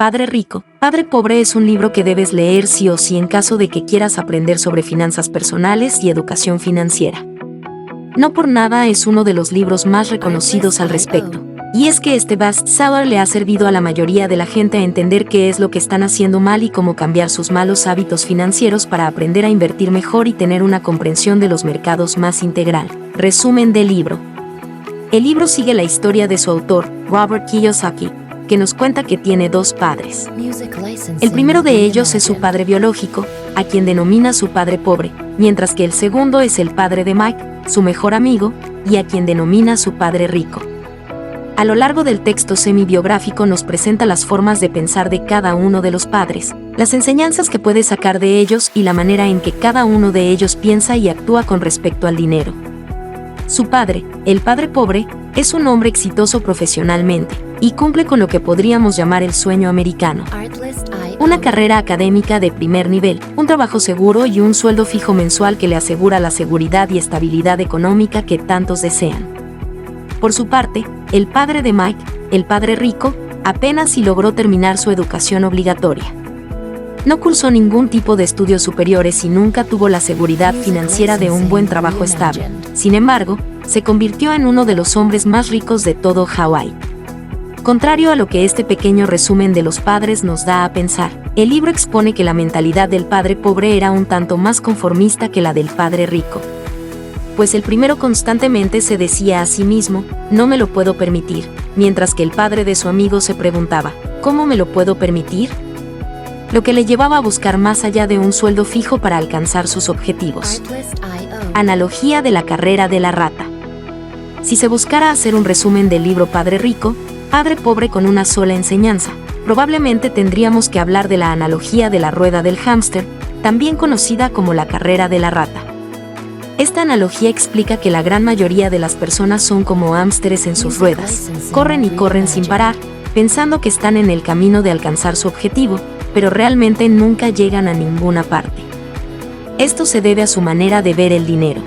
Padre Rico, Padre Pobre es un libro que debes leer sí o sí en caso de que quieras aprender sobre finanzas personales y educación financiera. No por nada es uno de los libros más reconocidos al respecto. Y es que este bestseller le ha servido a la mayoría de la gente a entender qué es lo que están haciendo mal y cómo cambiar sus malos hábitos financieros para aprender a invertir mejor y tener una comprensión de los mercados más integral. Resumen del libro. El libro sigue la historia de su autor, Robert Kiyosaki, que nos cuenta que tiene dos padres. El primero de ellos es su padre biológico, a quien denomina su padre pobre, mientras que el segundo es el padre de Mike, su mejor amigo, y a quien denomina su padre rico. A lo largo del texto semi-biográfico nos presenta las formas de pensar de cada uno de los padres, las enseñanzas que puede sacar de ellos y la manera en que cada uno de ellos piensa y actúa con respecto al dinero. Su padre, el padre pobre, es un hombre exitoso profesionalmente, y cumple con lo que podríamos llamar el sueño americano. Una carrera académica de primer nivel, un trabajo seguro y un sueldo fijo mensual que le asegura la seguridad y estabilidad económica que tantos desean. Por su parte, el padre de Mike, el padre rico, apenas si logró terminar su educación obligatoria. No cursó ningún tipo de estudios superiores y nunca tuvo la seguridad financiera de un buen trabajo estable. Sin embargo, se convirtió en uno de los hombres más ricos de todo Hawái. Contrario a lo que este pequeño resumen de los padres nos da a pensar, el libro expone que la mentalidad del padre pobre era un tanto más conformista que la del padre rico. Pues el primero constantemente se decía a sí mismo, no me lo puedo permitir, mientras que el padre de su amigo se preguntaba, ¿cómo me lo puedo permitir? Lo que le llevaba a buscar más allá de un sueldo fijo para alcanzar sus objetivos. Analogía de la carrera de la rata. Si se buscara hacer un resumen del libro Padre Rico, Padre Pobre con una sola enseñanza, probablemente tendríamos que hablar de la analogía de la rueda del hámster, también conocida como la carrera de la rata. Esta analogía explica que la gran mayoría de las personas son como hámsteres en sus ruedas, corren y corren sin parar, pensando que están en el camino de alcanzar su objetivo, pero realmente nunca llegan a ninguna parte. Esto se debe a su manera de ver el dinero.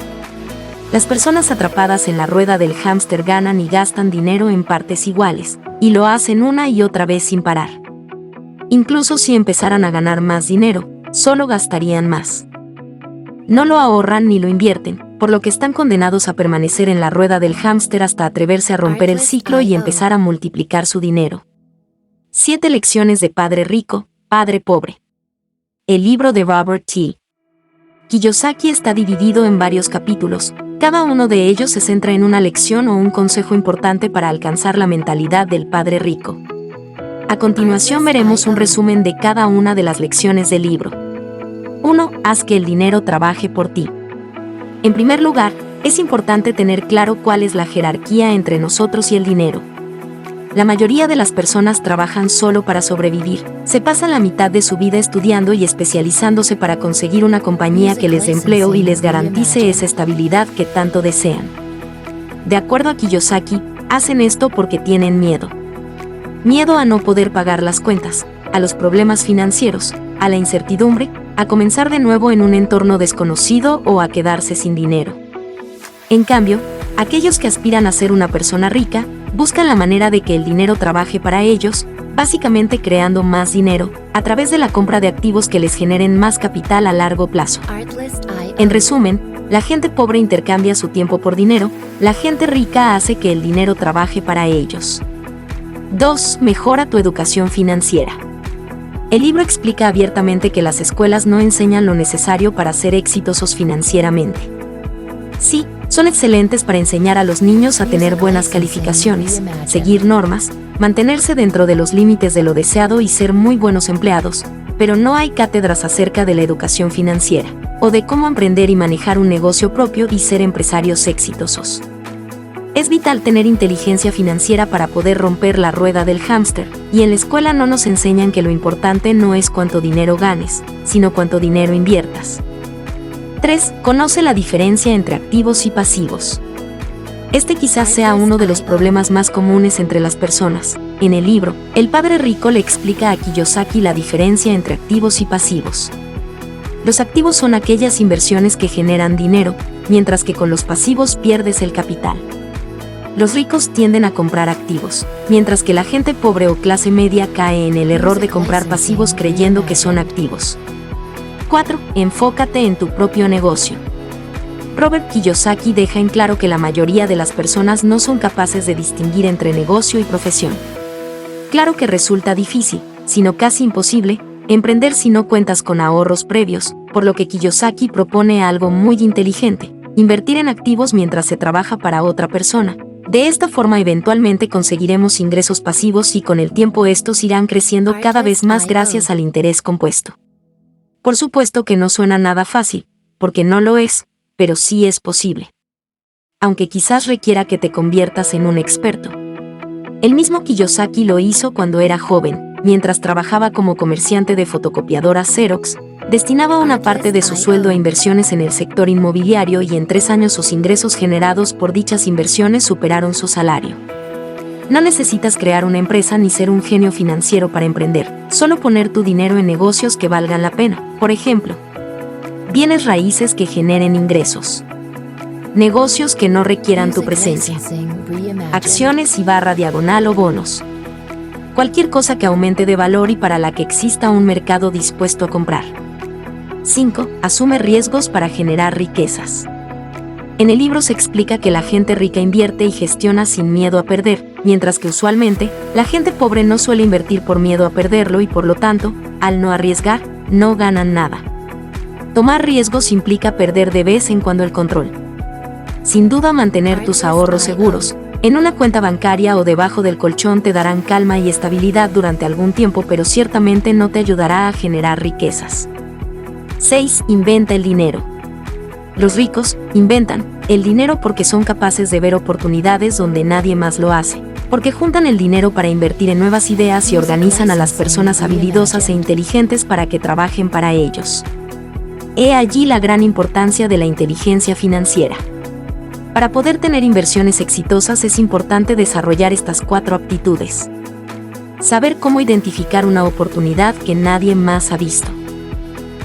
Las personas atrapadas en la rueda del hámster ganan y gastan dinero en partes iguales, y lo hacen una y otra vez sin parar. Incluso si empezaran a ganar más dinero, solo gastarían más. No lo ahorran ni lo invierten, por lo que están condenados a permanecer en la rueda del hámster hasta atreverse a romper el ciclo y empezar a multiplicar su dinero. 7 lecciones de Padre Rico, Padre Pobre. El libro de Robert T. Kiyosaki está dividido en varios capítulos, cada uno de ellos se centra en una lección o un consejo importante para alcanzar la mentalidad del Padre Rico. A continuación veremos un resumen de cada una de las lecciones del libro. 1. Haz que el dinero trabaje por ti. En primer lugar, es importante tener claro cuál es la jerarquía entre nosotros y el dinero. La mayoría de las personas trabajan solo para sobrevivir, se pasan la mitad de su vida estudiando y especializándose para conseguir una compañía que les dé empleo y les garantice esa estabilidad que tanto desean. De acuerdo a Kiyosaki, hacen esto porque tienen miedo. Miedo a no poder pagar las cuentas, a los problemas financieros, a la incertidumbre, a comenzar de nuevo en un entorno desconocido o a quedarse sin dinero. En cambio, aquellos que aspiran a ser una persona rica, buscan la manera de que el dinero trabaje para ellos, básicamente creando más dinero, a través de la compra de activos que les generen más capital a largo plazo. En resumen, la gente pobre intercambia su tiempo por dinero, la gente rica hace que el dinero trabaje para ellos. 2. Mejora tu educación financiera. El libro explica abiertamente que las escuelas no enseñan lo necesario para ser exitosos financieramente. Sí, son excelentes para enseñar a los niños a tener buenas calificaciones, seguir normas, mantenerse dentro de los límites de lo deseado y ser muy buenos empleados, pero no hay cátedras acerca de la educación financiera, o de cómo emprender y manejar un negocio propio y ser empresarios exitosos. Es vital tener inteligencia financiera para poder romper la rueda del hámster, y en la escuela no nos enseñan que lo importante no es cuánto dinero ganes, sino cuánto dinero inviertas. 3. Conoce la diferencia entre activos y pasivos. Este quizás sea uno de los problemas más comunes entre las personas. En el libro, el Padre Rico le explica a Kiyosaki la diferencia entre activos y pasivos. Los activos son aquellas inversiones que generan dinero, mientras que con los pasivos pierdes el capital. Los ricos tienden a comprar activos, mientras que la gente pobre o clase media cae en el error de comprar pasivos creyendo que son activos. 4. Enfócate en tu propio negocio. Robert Kiyosaki deja en claro que la mayoría de las personas no son capaces de distinguir entre negocio y profesión. Claro que resulta difícil, sino casi imposible, emprender si no cuentas con ahorros previos, por lo que Kiyosaki propone algo muy inteligente: invertir en activos mientras se trabaja para otra persona. De esta forma eventualmente conseguiremos ingresos pasivos y con el tiempo estos irán creciendo cada vez más gracias al interés compuesto. Por supuesto que no suena nada fácil, porque no lo es, pero sí es posible. Aunque quizás requiera que te conviertas en un experto. El mismo Kiyosaki lo hizo cuando era joven, mientras trabajaba como comerciante de fotocopiadora Xerox. Destinaba una parte de su sueldo a inversiones en el sector inmobiliario y en 3 años sus ingresos generados por dichas inversiones superaron su salario. No necesitas crear una empresa ni ser un genio financiero para emprender, solo poner tu dinero en negocios que valgan la pena. Por ejemplo, bienes raíces que generen ingresos. Negocios que no requieran tu presencia. Acciones /diagonal o bonos. Cualquier cosa que aumente de valor y para la que exista un mercado dispuesto a comprar. 5. Asume riesgos para generar riquezas. En el libro se explica que la gente rica invierte y gestiona sin miedo a perder, mientras que usualmente, la gente pobre no suele invertir por miedo a perderlo y por lo tanto, al no arriesgar, no ganan nada. Tomar riesgos implica perder de vez en cuando el control. Sin duda, mantener tus ahorros seguros en una cuenta bancaria o debajo del colchón te darán calma y estabilidad durante algún tiempo, pero ciertamente no te ayudará a generar riquezas. 6. Inventa el dinero. Los ricos inventan el dinero porque son capaces de ver oportunidades donde nadie más lo hace, porque juntan el dinero para invertir en nuevas ideas y organizan a las personas habilidosas e inteligentes para que trabajen para ellos. He allí la gran importancia de la inteligencia financiera. Para poder tener inversiones exitosas es importante desarrollar estas 4 aptitudes. Saber cómo identificar una oportunidad que nadie más ha visto.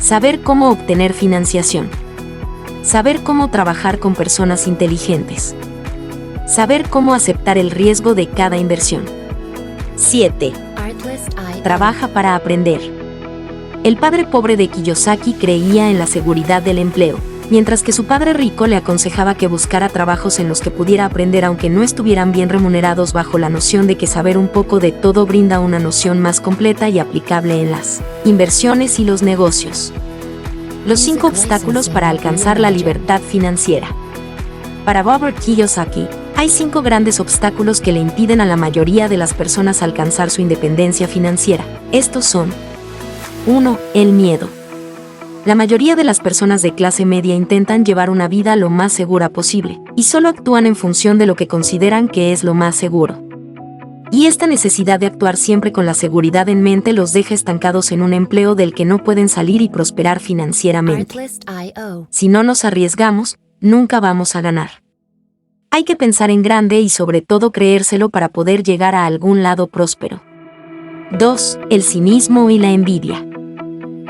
Saber cómo obtener financiación. Saber cómo trabajar con personas inteligentes. Saber cómo aceptar el riesgo de cada inversión. 7. Trabaja para aprender. El padre pobre de Kiyosaki creía en la seguridad del empleo, mientras que su padre rico le aconsejaba que buscara trabajos en los que pudiera aprender aunque no estuvieran bien remunerados, bajo la noción de que saber un poco de todo brinda una noción más completa y aplicable en las inversiones y los negocios. Los 5 obstáculos para alcanzar la libertad financiera. Para Robert Kiyosaki, hay 5 grandes obstáculos que le impiden a la mayoría de las personas alcanzar su independencia financiera. Estos son: 1. El miedo. La mayoría de las personas de clase media intentan llevar una vida lo más segura posible, y solo actúan en función de lo que consideran que es lo más seguro. Y esta necesidad de actuar siempre con la seguridad en mente los deja estancados en un empleo del que no pueden salir y prosperar financieramente. Si no nos arriesgamos, nunca vamos a ganar. Hay que pensar en grande y sobre todo creérselo para poder llegar a algún lado próspero. 2. El cinismo y la envidia.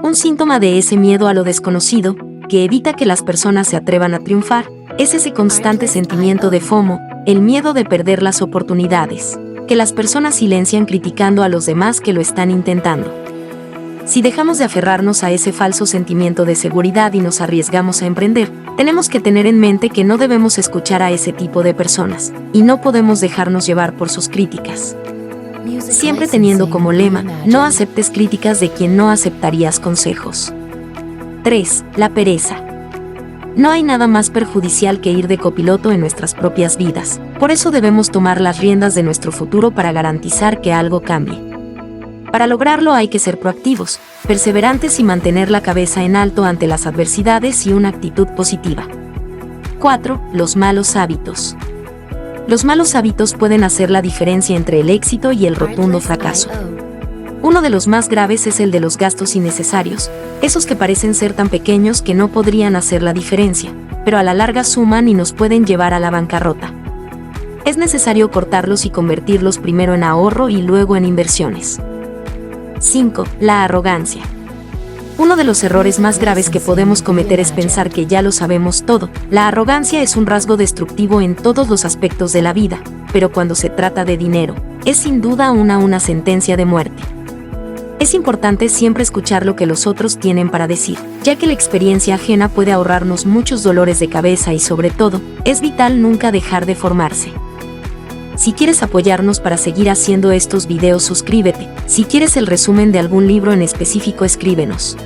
Un síntoma de ese miedo a lo desconocido, que evita que las personas se atrevan a triunfar, es ese constante sentimiento de FOMO, el miedo de perder las oportunidades, que las personas silencian criticando a los demás que lo están intentando. Si dejamos de aferrarnos a ese falso sentimiento de seguridad y nos arriesgamos a emprender, tenemos que tener en mente que no debemos escuchar a ese tipo de personas, y no podemos dejarnos llevar por sus críticas. Siempre teniendo como lema: no aceptes críticas de quien no aceptarías consejos. 3. La pereza. No hay nada más perjudicial que ir de copiloto en nuestras propias vidas, por eso debemos tomar las riendas de nuestro futuro para garantizar que algo cambie. Para lograrlo hay que ser proactivos, perseverantes y mantener la cabeza en alto ante las adversidades y una actitud positiva. 4. Los malos hábitos. Los malos hábitos pueden hacer la diferencia entre el éxito y el rotundo fracaso. Uno de los más graves es el de los gastos innecesarios, esos que parecen ser tan pequeños que no podrían hacer la diferencia, pero a la larga suman y nos pueden llevar a la bancarrota. Es necesario cortarlos y convertirlos primero en ahorro y luego en inversiones. 5. La arrogancia. Uno de los errores más graves que podemos cometer es pensar que ya lo sabemos todo. La arrogancia es un rasgo destructivo en todos los aspectos de la vida, pero cuando se trata de dinero, es sin duda una sentencia de muerte. Es importante siempre escuchar lo que los otros tienen para decir, ya que la experiencia ajena puede ahorrarnos muchos dolores de cabeza y sobre todo, es vital nunca dejar de formarse. Si quieres apoyarnos para seguir haciendo estos videos, suscríbete. Si quieres el resumen de algún libro en específico, escríbenos.